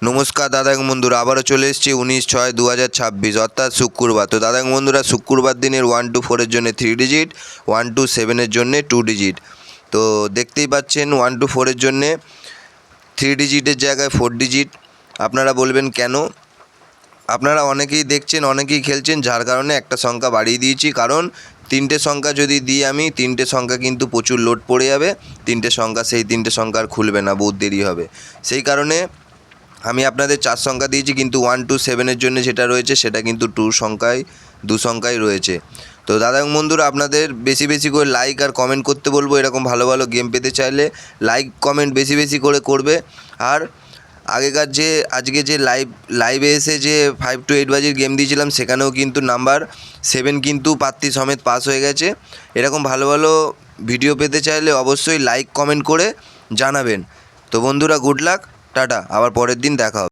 নমস্কার দাদা এবং বন্ধুরা, আবারও চলে এসেছি 19/6/2026 অর্থাৎ শুক্রবার। তো দাদা এবং বন্ধুরা, শুক্রবার দিনের 1 to 4-এর জন্য 3 ডিজিট, 1 to 7-এর জন্য 2 ডিজিট। তো দেখতেই পাচ্ছেন 1 to 4-এর জন্যে 3 ডিজিটের জায়গায় 4 ডিজিট। আপনারা বলবেন কেন? আপনারা অনেকেই দেখছেন, অনেকেই খেলছেন, যার কারণে একটা সংখ্যা বাড়িয়ে দিয়েছি। কারণ 3টে সংখ্যা যদি দিই আমি, 3টে সংখ্যা কিন্তু প্রচুর লোড পড়ে যাবে। 3টে সংখ্যা, সেই 3টে সংখ্যা আর খুলবে না, বহুত দেরি হবে। সেই কারণে আমি আপনাদের 4 সংখ্যা দিয়েছি, কিন্তু 1 to 7-এর জন্য যেটা রয়েছে সেটা কিন্তু 2 সংখ্যাই রয়েছে। তো দাদা এবং বন্ধুরা, আপনাদের বেশি বেশি করে লাইক আর কমেন্ট করতে বলবো। এরকম ভালো ভালো গেম পেতে চাইলে লাইক কমেন্ট বেশি বেশি করে করবে। আর আজকে যে লাইভে এসে যে 5 to 8 বাজির গেম দিয়েছিলাম, সেখানেও কিন্তু নাম্বার 7 কিন্তু প্রার্থী সমেত পাস হয়ে গেছে। এরকম ভালো ভালো ভিডিও পেতে চাইলে অবশ্যই লাইক কমেন্ট করে জানাবেন। তো বন্ধুরা, গুড লাক, টাটা, আবার পরের দিন দেখা হবে।